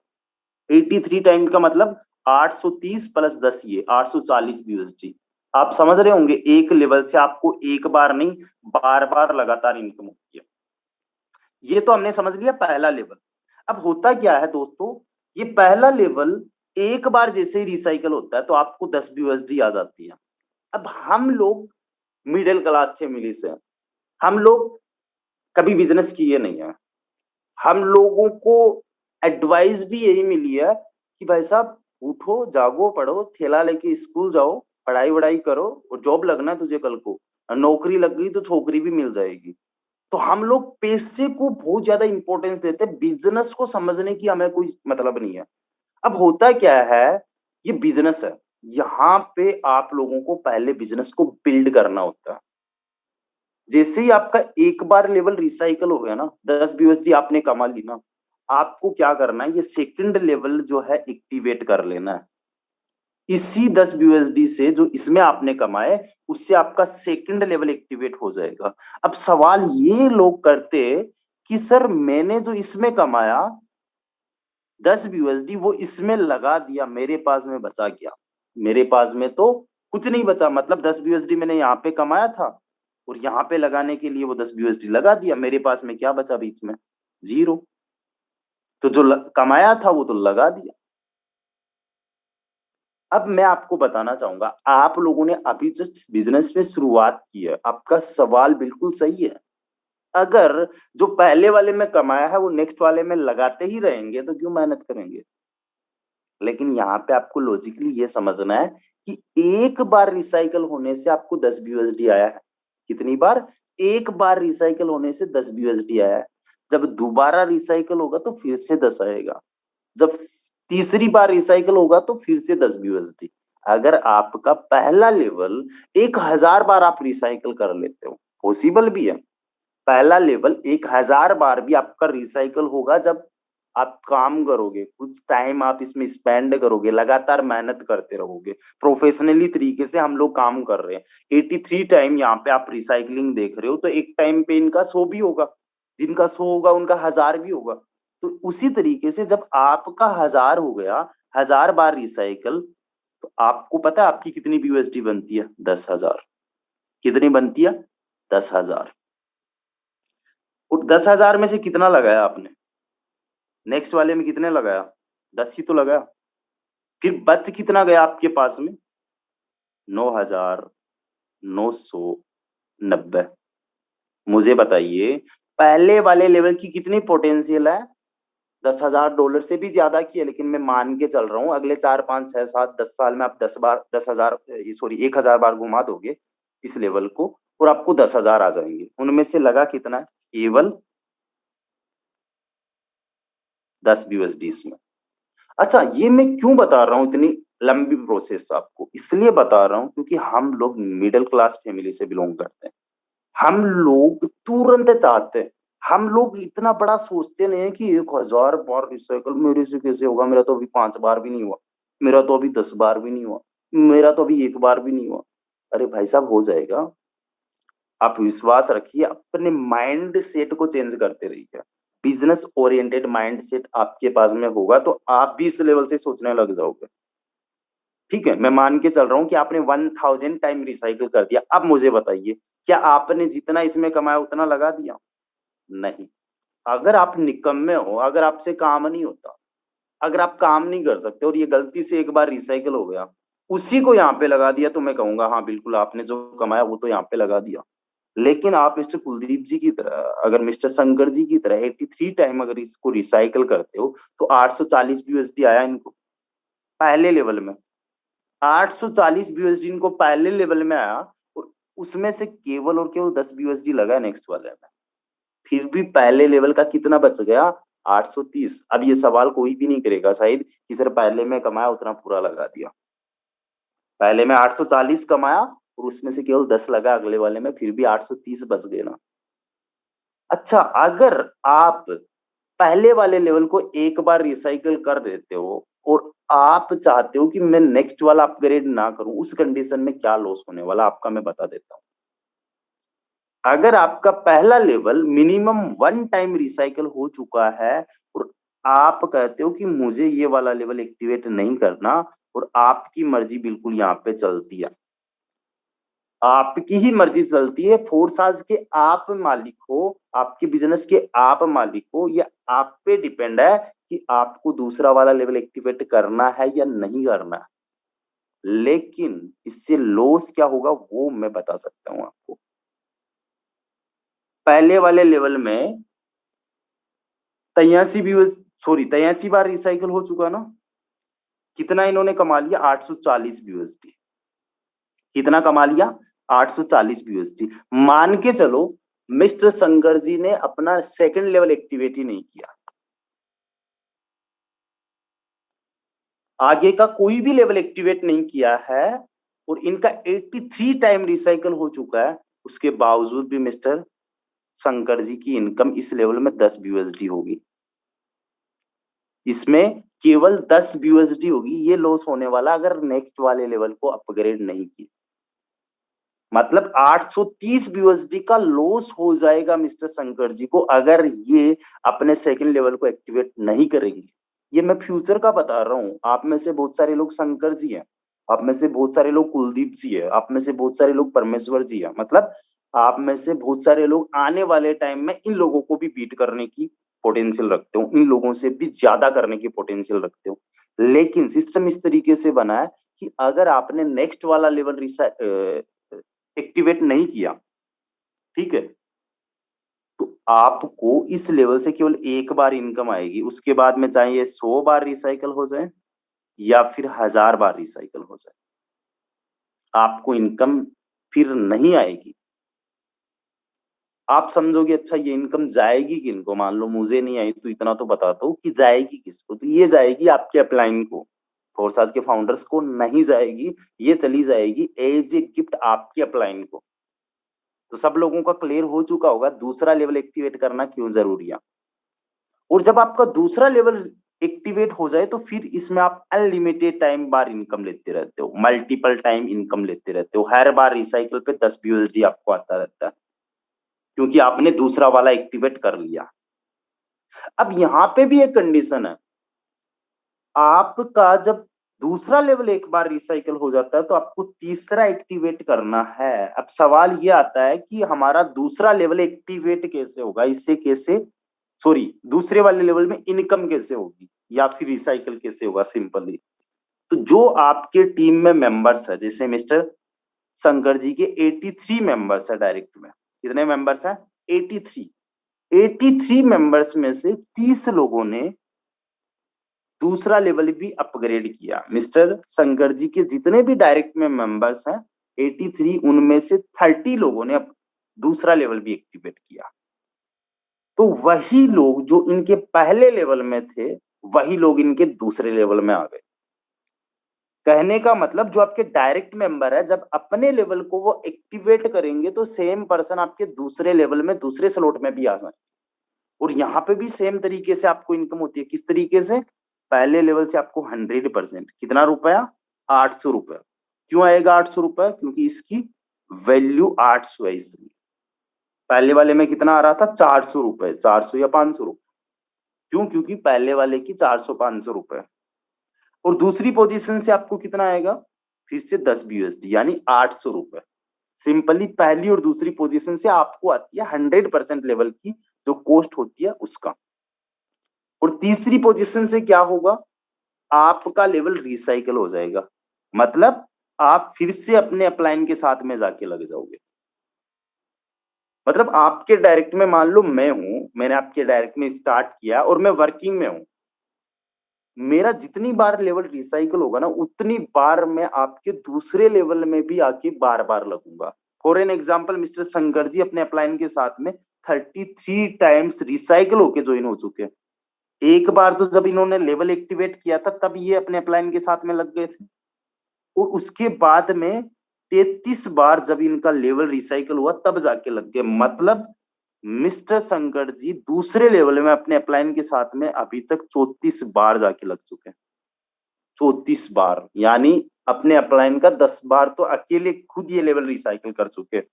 83 टाइम का मतलब 830 प्लस 10, ये 840 BUSD। आप समझ रहे होंगे, एक लेवल से आपको एक बार नहीं बार बार लगातार इनकम होती है। ये तो हमने समझ लिया पहला लेवल। अब होता क्या है दोस्तों, ये पहला लेवल एक बार जैसे ही रिसाइकल होता है तो आपको 10 BUSD आ जाती है। अब हम लोग मिडिल क्लास फैमिली से हैं, हम लोग कभी बिजनेस किए नहीं है, हम लोगों को एडवाइस भी यही मिली है कि भाई साहब उठो जागो पढ़ो, थैला लेके स्कूल जाओ, पढ़ाई वढ़ाई करो, और जॉब लगना है तुझे कल को, नौकरी लग गई तो छोकरी भी मिल जाएगी। तो हम लोग पैसे को बहुत ज्यादा इंपॉर्टेंस देते हैं, बिजनेस को समझने की हमें कोई मतलब नहीं है। अब होता क्या है, ये बिजनेस है, यहाँ पे आप लोगों को पहले बिजनेस को बिल्ड करना होता है। जैसे ही आपका एक बार लेवल रिसाइकल हो गया ना, 10 BUSD आपने कमा ली ना, आपको क्या करना है, ये सेकंड लेवल जो है एक्टिवेट कर लेना है। इसी 10 BUSD से जो इसमें आपने कमाए, उससे आपका सेकंड लेवल एक्टिवेट हो जाएगा। अब सवाल ये लोग करते कि सर मैंने जो इसमें कमाया 10 BUSD वो इसमें लगा दिया, मेरे पास में बचा क्या? मेरे पास में तो कुछ नहीं बचा, मतलब 10 BUSD मैंने यहाँ पे कमाया था और यहाँ पे लगाने के लिए वो 10 BUSD लगा दिया, मेरे पास में क्या बचा बीच में? जीरो। तो जो कमाया था वो तो लगा दिया। अब मैं आपको बताना चाहूंगा, आप लोगों ने अभी जस्ट बिजनेस में शुरुआत की है, आपका सवाल बिल्कुल सही है। अगर जो पहले वाले में कमाया है वो नेक्स्ट वाले में लगाते ही रहेंगे तो क्यों मेहनत करेंगे। लेकिन यहाँ पे आपको लॉजिकली ये समझना है कि एक बार रिसाइकल होने से आपको 10 BUSD आया है। कितनी बार? एक बार रिसाइकल होने से 10 BUSD आया है। जब दोबारा रिसाइकल होगा तो फिर से 10 आएगा। जब तीसरी बार रिसाइकल होगा तो फिर से 10 BUSD। अगर आपका पहला लेवल 1000 बार आप रिसाइकल कर लेते हो, पॉसिबल भी है, पहला लेवल 1000 बार भी आपका रिसाइकल होगा जब आप काम करोगे, कुछ टाइम आप इसमें स्पेंड करोगे, लगातार मेहनत करते रहोगे, प्रोफेशनली तरीके से हम लोग काम कर रहे हैं। 83 टाइम यहाँ पे आप रिसाइकलिंग देख रहे हो, तो एक टाइम पे इनका 100 भी होगा, जिनका 100 होगा उनका 1000 भी होगा। तो उसी तरीके से जब आपका 1000 हो गया, 1000 बार रिसाइकल, तो आपको पता है आपकी कितनी BUSD बनती है? 10,000। कितनी बनती है? 10,000। और 10,000 में से कितना लगाया आपने? नेक्स्ट वाले में कितने लगाया? 10 ही तो लगाया। फिर बच कितना गया आपके पास में? 9,990। मुझे बताइए, पहले वाले लेवल की कितनी पोटेंशियल है? $10,000 से भी ज्यादा की है, लेकिन मैं मान के चल रहा हूँ अगले 4 5 6 7 10 साल में आप 10,000 सॉरी 1,000 बार घुमा दोगे इस लेवल को और आपको 10,000 आ जाएंगे। उनमें से लगा कितना? केवल 10 BUSD में। अच्छा, ये मैं क्यों बता रहा हूँ इतनी लंबी प्रोसेस आपको? इसलिए बता रहा हूँ क्योंकि हम लोग मिडिल क्लास फैमिली से बिलोंग करते हैं। हम लोग तुरंत चाहते हैं, हम लोग इतना बड़ा सोचते नहीं है कि 1,000 बार रिसाइकल मेरे से कैसे होगा, मेरा तो अभी 5 बार भी नहीं हुआ, मेरा तो अभी 10 बार भी नहीं हुआ, मेरा तो अभी 1 बार भी नहीं हुआ। अरे भाई साहब, हो जाएगा। आप विश्वास रखिए, अपने माइंड सेट को चेंज करते रहिए। बिजनेस ओरिएंटेड माइंड सेट आपके पास में होगा तो आप भी इस लेवल से सोचने लग जाओगे। ठीक है, मैं मान के चल रहा हूं कि आपने 1000 टाइम रिसाइकिल कर दिया। अब मुझे बताइए, क्या आपने जितना इसमें कमाया उतना लगा दिया? नहीं। अगर आप निकम्मे हो, अगर आपसे काम नहीं होता, अगर आप काम नहीं कर सकते और ये गलती से एक बार रिसाइकिल हो गया, उसी को यहाँ पे लगा दिया, तो मैं कहूंगा हाँ बिल्कुल आपने जो कमाया वो तो यहाँ पे लगा दिया। लेकिन आप मिस्टर कुलदीप जी की तरह, अगर मिस्टर शंकर जी की तरह 83 टाइम अगर इसको रिसाइकिल करते हो तो 840 BUSD आया इनको पहले लेवल में। 840 BUSD इनको पहले लेवल में आया और उसमें से केवल और केवल 10 BUSD लगा नेक्स्ट वाले में। फिर भी पहले लेवल का कितना बच गया? 830। अब ये सवाल कोई भी नहीं करेगा शायद कि सर पहले में कमाया उतना पूरा लगा दिया। पहले में 840 कमाया और उसमें से केवल 10 लगा अगले वाले में, फिर भी 830 बच गए ना। अच्छा, अगर आप पहले वाले लेवल को एक बार रिसाइकिल कर देते हो और आप चाहते हो कि मैं नेक्स्ट वाला अपग्रेड ना करूं, उस कंडीशन में क्या लॉस होने वाला आपका मैं बता देता हूं। अगर आपका पहला लेवल मिनिमम 1 टाइम रिसाइकिल हो चुका है और आप कहते हो कि मुझे ये वाला लेवल एक्टिवेट नहीं करना और आपकी मर्जी बिल्कुल यहाँ पे चलती है, आपकी ही मर्जी चलती है, फोर्स आज के आप मालिक हो, आपके बिजनेस के आप मालिक हो, ये आप पे डिपेंड है कि आपको दूसरा वाला लेवल एक्टिवेट करना है या नहीं करना है। लेकिन इससे लॉस क्या होगा वो मैं बता सकता हूं आपको। पहले वाले लेवल में 83 बार रिसाइकिल हो चुका ना। कितना इन्होंने कमा लिया? 840 BUSD। कितना कमा लिया? 840 BUSD। मान के चलो मिस्टर शंकर जी ने अपना सेकंड लेवल एक्टिवेट ही नहीं किया, आगे का कोई भी लेवल एक्टिवेट नहीं किया है और इनका 83 टाइम रिसाइकिल हो चुका है, उसके बावजूद भी मिस्टर शंकर जी की इनकम इस लेवल में 10 BUSD होगी। इसमें केवल 10 BUSD होगी, ये लॉस होने वाला अगर नेक्स्ट वाले लेवल को अपग्रेड नहीं किया। मतलब 830 BUSD का लॉस हो जाएगा मिस्टर शंकर जी को अगर ये अपने सेकंड लेवल को एक्टिवेट नहीं करेंगे। ये मैं फ्यूचर का बता रहा हूं। आप में से बहुत सारे लोग शंकर जी हैं, आप में से बहुत सारे लोग कुलदीप जी है, आप में से बहुत सारे लोग परमेश्वर जी है, मतलब आप में से बहुत सारे लोग आने वाले टाइम में इन लोगों को भी बीट करने की पोटेंशियल रखते हो, इन लोगों से भी ज्यादा करने की पोटेंशियल रखते हो। लेकिन सिस्टम इस तरीके से बना है कि अगर आपने नेक्स्ट वाला लेवल एक्टिवेट नहीं किया, ठीक है, तो आपको इस लेवल से केवल एक बार इनकम आएगी। उसके बाद में चाहे ये 100 बार रिसाइकल हो जाए या फिर 1000 बार रिसाइकल हो जाए, आपको इनकम फिर नहीं आएगी। आप समझोगे अच्छा ये इनकम जाएगी किनको, मान लो मुझे नहीं आई तो इतना तो बताता हूँ कि जाएगी किसको, तो ये जाएगी आपके अपलाइन को, फोर्साज के फाउंडर्स को नहीं जाएगी, ये चली जाएगी एज ए गिफ्ट आपके अपलाइन को। तो सब लोगों का क्लियर हो चुका होगा दूसरा लेवल एक्टिवेट करना क्यों जरूरी है। और जब आपका दूसरा लेवल एक्टिवेट हो जाए तो फिर इसमें आप अनलिमिटेड टाइम बार इनकम लेते रहते हो, मल्टीपल टाइम इनकम लेते रहते हो, हर बार रिसाइकल पे 10 यूएसडी आपको आता रहता है, क्योंकि आपने दूसरा वाला एक्टिवेट कर लिया। अब यहां पे भी एक कंडीशन है, आपका जब दूसरा लेवल एक बार रिसाइकल हो जाता है तो आपको तीसरा एक्टिवेट करना है। अब सवाल ये आता है कि हमारा दूसरा लेवल एक्टिवेट कैसे होगा, इससे कैसे, सॉरी, दूसरे वाले लेवल में इनकम कैसे होगी या फिर रिसाइकल कैसे होगा। सिंपली तो जो आपके टीम में मेंबर्स है, जैसे मिस्टर शंकर जी के 83 मेंबर्स है डायरेक्ट में, कितने मेंबर्स हैं, 83 मेंबर्स में से 30 लोगों ने दूसरा लेवल भी अपग्रेड किया। मिस्टर शंकर जी के जितने भी डायरेक्ट में मेंबर्स हैं 83, उनमें से 30 लोगों ने दूसरा लेवल भी एक्टिवेट किया। तो वही लोग जो इनके पहले लेवल में थे वही लोग इनके दूसरे लेवल में आ गए। कहने का मतलब जो आपके डायरेक्ट मेंबर है जब अपने लेवल को वो एक्टिवेट करेंगे तो सेम पर्सन आपके दूसरे लेवल में दूसरे स्लॉट में भी आ जाए। और यहाँ पे भी सेम तरीके से आपको इनकम होती है। किस तरीके से, पहले लेवल से आपको 100% कितना रुपया, 800 रुपया। क्यों आएगा 800 रुपया, क्योंकि इसकी वैल्यू 800 है। इसलिए पहले वाले में कितना आ रहा था, 400 रुपए, 400 या 500 रुपए। क्यों, क्योंकि पहले वाले की 400-500 रुपए। और दूसरी पोजीशन से आपको कितना आएगा, फिर से 10 यूएसडी यानी 800 रुपए। सिंपली पहली और दूसरी पोजीशन से आपको आती है 100% लेवल की जो कॉस्ट होती है उसका। और तीसरी पोजीशन से क्या होगा, आपका लेवल रिसाइकल हो जाएगा, मतलब आप फिर से अपने अपलाइन के साथ में जाके लग जाओगे। मतलब आपके डायरेक्ट में मान लो मैं हूं, मैंने आपके डायरेक्ट में स्टार्ट किया और मैं वर्किंग में हूं, मेरा जितनी बार लेवल रिसाइकल होगा ना उतनी बार मैं आपके दूसरे लेवल में भी आके बार बार लगूंगा। For an example mister Shankar ji अपने अपलाइन के साथ में 33 टाइम्स रिसाइकल होके ज्वाइन हो चुके हैं। एक बार तो जब इन्होंने लेवल एक्टिवेट किया था तब ये अपने अपलाइन के साथ में लग गए थे, और उसके बाद में 33 बार जब इनका लेवल रिसाइकल हुआ तब जाके लग गए। मतलब मिस्टर शंकर जी दूसरे लेवल में अपने अपलाइन के साथ में अभी तक 34 बार जाके लग चुके हैं। 34 बार यानी अपने अपलाइन का 10 बार तो अकेले खुद ये लेवल रिसाइकल कर चुके हैं।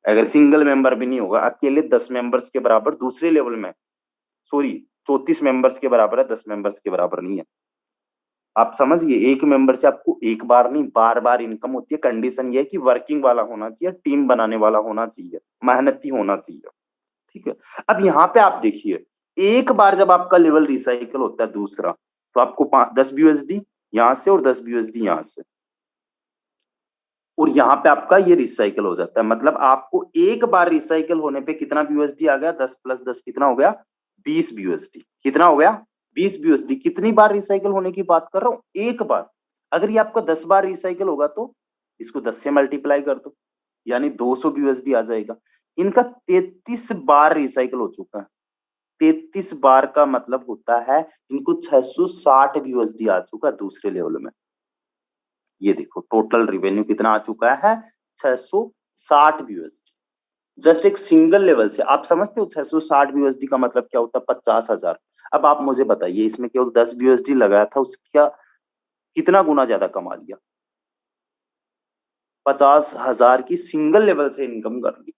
अगर सिंगल मेंबर भी नहीं होगा, अकेले 10 मेंबर्स के बराबर दूसरे लेवल में, सॉरी 34 मेंबर्स के बराबर है, 10 मेंबर्स के बराबर नहीं है। आप समझिए, एक मेंबर से आपको एक बार नहीं बार बार इनकम होती है। कंडीशन ये है कि वर्किंग वाला होना चाहिए, टीम बनाने वाला होना चाहिए, मेहनती होना चाहिए, ठीक है। अब यहाँ पे आप देखिए, एक बार जब आपका लेवल रिसाइकल होता है दूसरा, तो आपको 10 यूएसडी यहाँ से और 10 यूएसडी यहाँ से, और यहाँ पे आपका ये रिसाइकल हो जाता है। मतलब आपको एक बार रिसाइकल होने पे कितना यूएसडी आ गया, 10 + 10 कितना हो गया, 20 यूएसडी। कितना हो गया, 20 यूएसडी। कितनी बार रिसाइकल होने की बात कर रहा हूँ, एक बार। अगर ये आपका 10 बार रिसाइकल होगा तो इसको 10 से मल्टीप्लाई कर दो, यानी 200 यूएसडी आ जाएगा। इनका 33 बार रिसाइकल हो चुका है। 33 बार का मतलब होता है इनको 660 यूएसडी आ चुका है दूसरे लेवल में। ये देखो टोटल रिवेन्यू कितना आ चुका है, 660 यूएसडी। जस्ट एक सिंगल लेवल से। आप समझते हो 660 यूएसडी का मतलब क्या होता है, 50,000। अब आप मुझे बताइए, इसमें केवल 10 यूएसडी लगाया था, उसका कितना गुना ज्यादा कमा लिया, 50,000 की सिंगल लेवल से इनकम कर ली।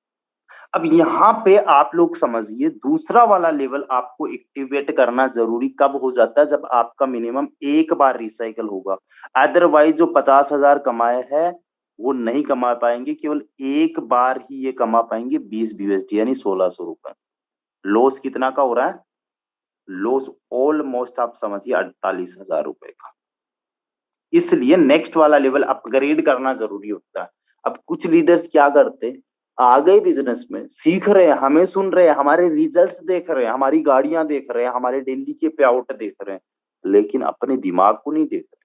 अब यहाँ पे आप लोग समझिए, दूसरा वाला लेवल आपको एक्टिवेट करना जरूरी कब हो जाता है, जब आपका मिनिमम एक बार रिसाइकल होगा। अदरवाइज जो 50,000 कमाए हैं वो नहीं कमा पाएंगे, केवल एक बार ही ये कमा पाएंगे 20 यूएसडी यानी 1600 रुपए। लॉस कितना का हो रहा है, लॉस ऑलमोस्ट आप समझिए 48,000 रुपए का। इसलिए नेक्स्ट वाला लेवल अपग्रेड करना जरूरी होता है। अब कुछ लीडर्स क्या करते, आ गए बिजनेस में, सीख रहे हैं, हमें सुन रहे हैं, हमारे रिजल्ट्स देख रहे हैं, हमारी गाड़ियां देख रहे हैं, हमारे डेली के पे आउट देख रहे हैं, लेकिन अपने दिमाग को नहीं देख रहे।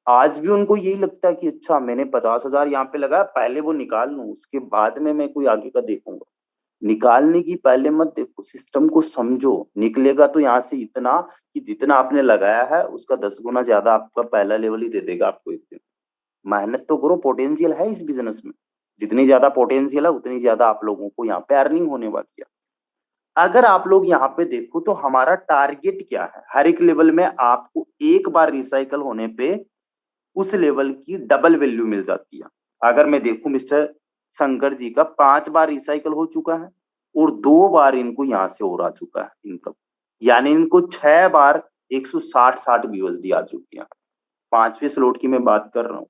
आज भी उनको यही लगता है कि अच्छा मैंने 50,000 यहाँ पे लगाया, पहले वो निकाल लूं, उसके बाद में मैं कोई आगे का देखूंगा। निकालने की पहले मत देखो, सिस्टम को समझो। निकलेगा तो यहाँ से इतना कि जितना आपने लगाया है उसका 10 गुना ज्यादा आपका पहला लेवल ही दे देगा आपको एक दिन। मेहनत तो करो, पोटेंशियल है इस बिजनेस में। जितनी ज्यादा पोटेंशियल है उतनी ज्यादा आप लोगों को यहाँ पे अर्निंग होने वाली है। अगर आप लोग यहाँ पे देखो तो हमारा टारगेट क्या है, हर एक लेवल में आपको एक बार रिसाइकल होने पे उस लेवल की डबल वैल्यू मिल जाती है। अगर मैं देखूं मिस्टर शंकर जी का 5 बार रिसाइकल हो चुका है और 2 बार इनको यहां से और आ चुका है इनकम, यानी इनको 6 बार 160 बीयूएसडी आ चुकी है। 5वें स्लॉट की मैं बात कर रहा हूं,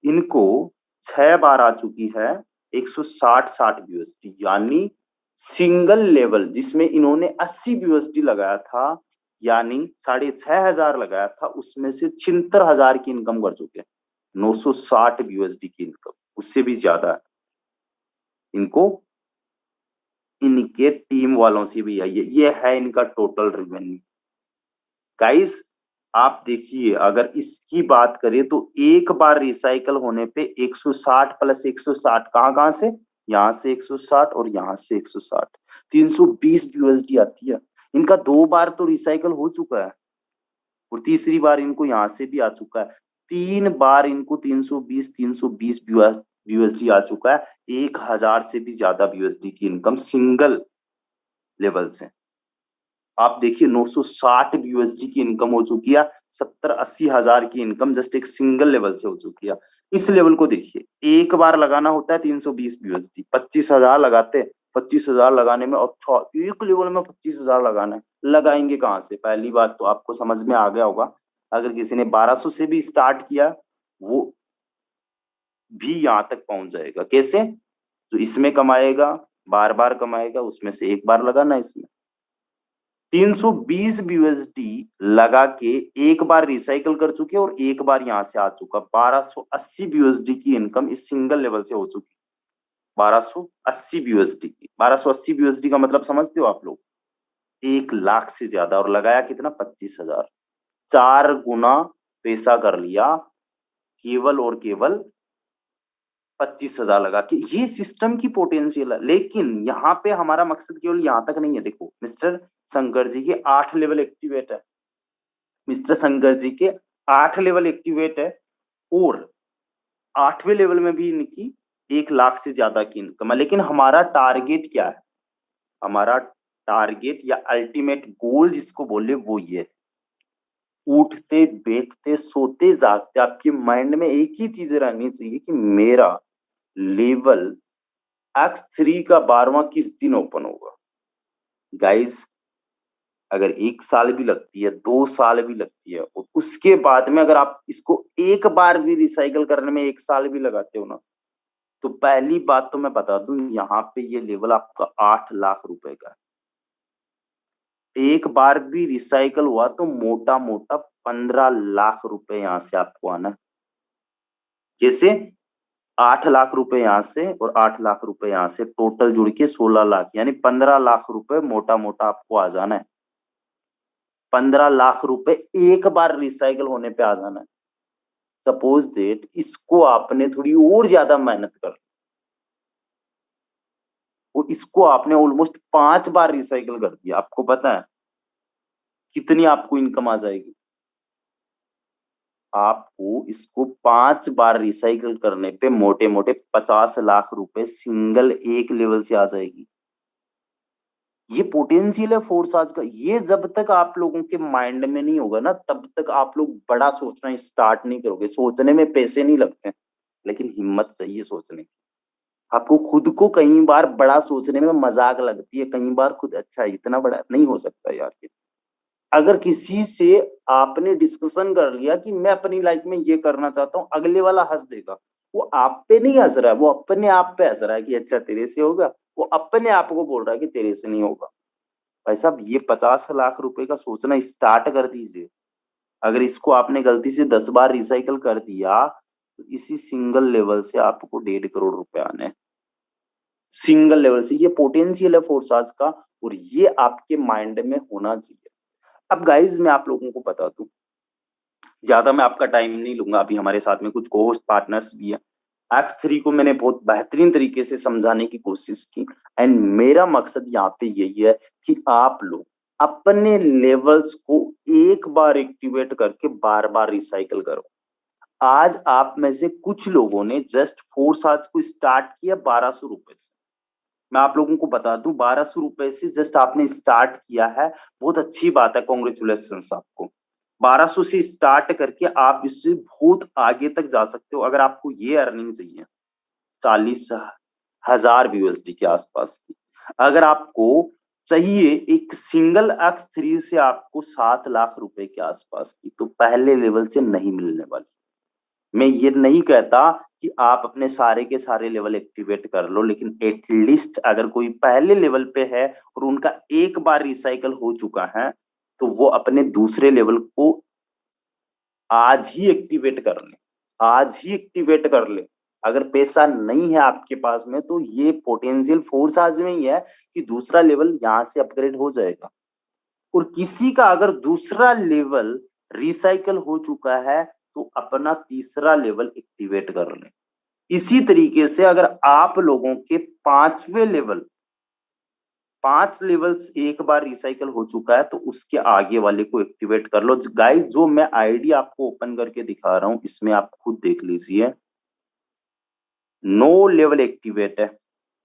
इनको 6 बार आ चुकी है 160 बीयूएसडी, यानी सिंगल लेवल जिसमें इन्होंने 80 बीयूएसडी लगाया था, यानी 6,500 लगाया था, उसमें से 76,000 की इनकम कर चुके हैं। 960 बीयूएसडी की इनकम, उससे भी ज्यादा है। इनको इनके टीम वालों से भी आई है, ये है इनका टोटल रेवेन्यू। गाइस आप देखिए, अगर इसकी बात करें तो एक बार रिसाइकल होने पे 160 प्लस 160 कहां से, यहां से 160 और यहां से 160, 320 बीयूएसडी आती है। इनका 2 बार तो रिसाइकल हो चुका है और तीसरी बार इनको यहां से भी आ चुका है। 3 बार इनको 320 बीयूएसडी आ चुका है। 1,000 से भी ज्यादा बीयूएसडी की इनकम सिंगल लेवल से। आप देखिए 960 बीयूएसडी की इनकम हो चुकी है, 70-80 हजार की इनकम जस्ट एक सिंगल लेवल से हो चुकी है। इस लेवल को देखिए, एक बार लगाना होता है 320 बीयूएसडी, 25,000 लगाते, 25,000 लगाने में, और एक लेवल में 25,000 लगाना है, लगाएंगे कहां से? पहली बात तो आपको समझ में आ गया होगा, अगर किसी ने 1200 से भी स्टार्ट किया वो भी यहां तक पहुंच जाएगा। कैसे? तो इसमें कमाएगा, बार बार कमाएगा, उसमें से एक बार लगाना इसमें। 320 बीयूएसडी लगा के एक बार रिसाइकल कर चुके और एक बार यहां से आ चुका। 1280 बीयूएसडी की इनकम इस सिंगल लेवल से हो चुकी। 1280 बीयूएसडी की, 1280 बीयूएसडी का मतलब समझते हो आप लोग? 1 लाख से ज्यादा, और लगाया कितना? 25,000। 4 गुना पैसा कर लिया केवल और केवल 25,000 लगा के। ये सिस्टम की पोटेंशियल है, लेकिन यहाँ पे हमारा मकसद केवल यहाँ तक नहीं है। देखो मिस्टर शंकर जी के 8 लेवल एक्टिवेट है, मिस्टर शंकर जी के 8 लेवल एक्टिवेट है, और 8वें लेवल में भी इनकी 1 लाख से ज्यादा की इनकम है। लेकिन हमारा टारगेट क्या है? हमारा टारगेट या अल्टीमेट गोल जिसको बोले वो ये है, उठते बैठते सोते जागते आपके माइंड में एक ही चीज रहनी चाहिए कि मेरा लेवल X3 का 12वां किस दिन ओपन होगा। गाइस अगर 1 साल भी लगती है, 2 साल भी लगती है, और उसके बाद में अगर आप इसको एक बार भी रिसाइकल करने में 1 साल भी लगाते हो ना, तो पहली बात तो मैं बता दूं, यहाँ पे ये लेवल आपका 8 लाख रुपए का है। एक बार भी रिसाइकल हुआ तो मोटा मोटा 15 लाख रुपए यहाँ से आपको आना है। जैसे 8 लाख रुपए यहाँ से और 8 लाख रुपए यहाँ से, टोटल जुड़ के 16 लाख, यानी 15 लाख रुपए मोटा मोटा आपको आ जाना है। 15 लाख रुपए एक बार रिसाइकल होने पे आ जाना है। सपोज दैट इसको आपने थोड़ी और ज्यादा मेहनत कर, और इसको आपने ऑलमोस्ट 5 बार रिसाइकल कर दिया, आपको पता है कितनी आपको इनकम आ जाएगी? आपको इसको 5 बार रिसाइकल करने पे मोटे मोटे 50 लाख रुपए सिंगल एक लेवल से आ जाएगी। ये पोटेंशियल है फोर्स आज का। ये जब तक आप लोगों के माइंड में नहीं होगा ना, तब तक आप लोग बड़ा सोचना स्टार्ट नहीं करोगे। सोचने में पैसे नहीं लगते, लेकिन हिम्मत चाहिए सोचने की। आपको खुद को कई बार बड़ा सोचने में मजाक लगती है, कई बार खुद अच्छा इतना बड़ा नहीं हो सकता यार ये। अगर किसी से आपने डिस्कशन कर लिया कि मैं अपनी लाइफ में ये करना चाहता हूँ, अगले वाला हंस देगा। वो आप पे नहीं हंस रहा है, वो अपने आप पे हंस रहा है कि अच्छा तेरे से होगा। वो अपने आप को बोल रहा है कि तेरे से नहीं होगा। भाई साहब ये 50 लाख रुपए का सोचना स्टार्ट कर दीजिए। अगर इसको आपने गलती से 10 बार रिसाइकल कर दिया तो इसी सिंगल लेवल से आपको 1.5 करोड़ रुपए आने हैं। सिंगल लेवल से। ये पोटेंशियल है फोर्साज का और ये आपके माइंड में होना चाहिए। अब गाइज मैं आप लोगों को बता दूं, ज्यादा मैं आपका टाइम नहीं लूंगा, अभी हमारे साथ में कुछ को-होस्ट पार्टनर्स भी है। X3 को मैंने बहुत बेहतरीन तरीके से समझाने की कोशिश की एंड मेरा मकसद यहाँ पे यही है कि आप लोग अपने लेवल्स को एक बार एक्टिवेट करके बार बार रिसाइकल करो। आज आप में से कुछ लोगों ने जस्ट फोर्स आज को स्टार्ट किया 1200 रुपए से। मैं आप लोगों को बता दूं 1200 रुपए से जस्ट आपने स्टार्ट किया है, बहुत अच्छी बात है, कॉन्ग्रेचुलेशन आपको। 1200 से स्टार्ट करके आप इससे बहुत आगे तक जा सकते हो। अगर आपको ये अर्निंग चाहिए 40,000 यूएसडी के आसपास की, अगर आपको चाहिए एक सिंगल X3 से आपको 7 लाख रुपए के आसपास की, तो पहले लेवल से नहीं मिलने वाली। मैं ये नहीं कहता कि आप अपने सारे के सारे लेवल एक्टिवेट कर लो, लेकिन एटलीस्ट अगर कोई पहले लेवल पे है और उनका एक बार रिसाइकल हो चुका है तो वो अपने दूसरे लेवल को आज ही एक्टिवेट कर ले, आज ही एक्टिवेट कर ले। अगर पैसा नहीं है आपके पास में तो ये पोटेंशियल फोर्स आज में ही है कि दूसरा लेवल यहां से अपग्रेड हो जाएगा। और किसी का अगर दूसरा लेवल रिसाइकल हो चुका है तो अपना तीसरा लेवल एक्टिवेट कर लें। इसी तरीके से अगर आप लोगों के 5वें लेवल 5 लेवल्स एक बार रिसाइकल हो चुका है तो उसके आगे वाले को एक्टिवेट कर लो। गाइस जो मैं आईडी आपको ओपन करके दिखा रहा हूं इसमें आप खुद देख लीजिए, नो लेवल एक्टिवेट है,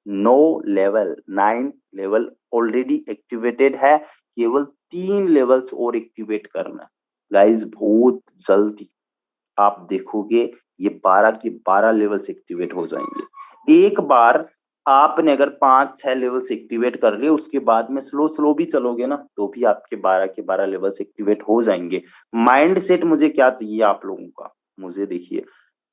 नो लेवल 9 लेवल ऑलरेडी एक्टिवेटेड है, केवल 3 लेवल्स और एक्टिवेट करना है। गाइस बहुत जल्दी आप देखोगे ये 12 के 12 लेवल्स एक्टिवेट हो जाएंगे। एक बार आपने अगर 5-6 लेवल्स एक्टिवेट कर लिए उसके बाद में स्लो भी चलोगे ना तो भी आपके 12 के 12 लेवल्स एक्टिवेट हो जाएंगे। माइंड सेट मुझे क्या चाहिए आप लोगों का, मुझे देखिए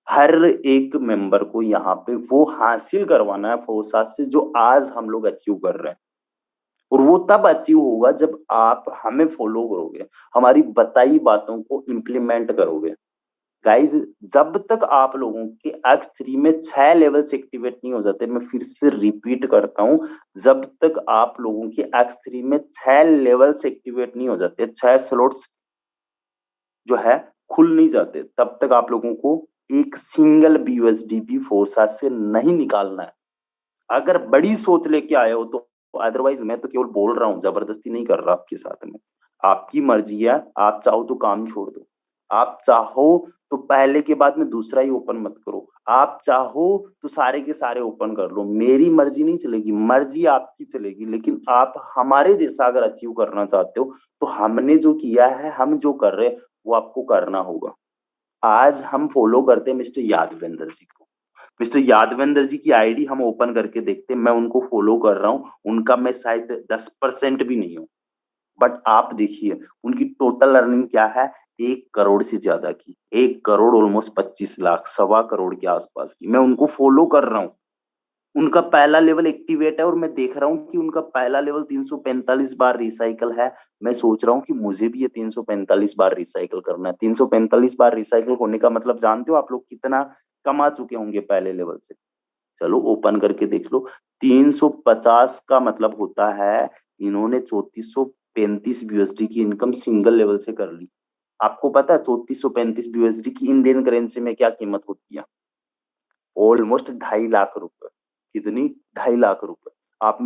हर एक मेंबर को यहाँ पे वो हासिल करवाना है फोर्साज से जो आज हम लोग अचीव कर रहे हैं। और वो तब अचीव होगा जब आप हमें फॉलो करोगे, हमारी बताई बातों को इम्प्लीमेंट करोगे। गाइस जब तक आप लोगों के X3 में 6 लेवल्स एक्टिवेट नहीं हो जाते, मैं फिर से रिपीट करता हूं, जब तक आप लोगों के X3 में 6 लेवल्स एक्टिवेट नहीं हो जाते, 6 स्लॉट्स जो है खुल नहीं जाते, तब तक आप लोगों को एक सिंगल भी यूएसडी भी फोर्साज से नहीं निकालना है। अगर बड़ी सोच लेके आए हो तो, अदरवाइज मैं तो केवल बोल रहा हूं, जबरदस्ती नहीं कर रहा आपके साथ में। आपकी मर्जी है, आप चाहो तो काम छोड़ दो, आप चाहो तो पहले के बाद में दूसरा ही ओपन मत करो, आप चाहो तो सारे के सारे ओपन कर लो, मेरी मर्जी नहीं चलेगी, मर्जी आपकी चलेगी। लेकिन आप हमारे जैसा अगर अचीव करना चाहते हो तो हमने जो किया है, हम जो कर रहे हैं वो आपको करना होगा। आज हम फॉलो करते हैं मिस्टर यादवेंद्र जी को। मिस्टर यादवेंद्र जी की आईडी हम ओपन करके देखते हैं, मैं उनको फॉलो कर रहा हूँ, उनका मैं शायद 10% भी नहीं हूँ, बट आप देखिए उनकी टोटल अर्निंग क्या है, 1 करोड़ से ज्यादा की, 1 करोड़ ऑलमोस्ट 25 लाख, 1.25 करोड़ के आसपास की। मैं उनको फॉलो कर रहा हूँ, उनका पहला लेवल एक्टिवेट है और मैं देख रहा हूँ कि उनका पहला लेवल 345 बार रिसाइकल है। मैं सोच रहा हूँ कि मुझे भी ये 345 बार रिसाइकल करना है। 345 बार रिसाइकल होने का मतलब जानते हो आप लोग कितना कमा चुके होंगे पहले लेवल से? चलो ओपन करके देख लो, 350 का मतलब होता है इन्होंने 3435 यूएसडी की इनकम सिंगल लेवल से कर ली। आपको पता है 3435 यूएसडी की इंडियन करेंसी में क्या कीमत होती है? ऑलमोस्ट 2.5 लाख रुपए। कितनी? 2.5 लाख रुपए। आप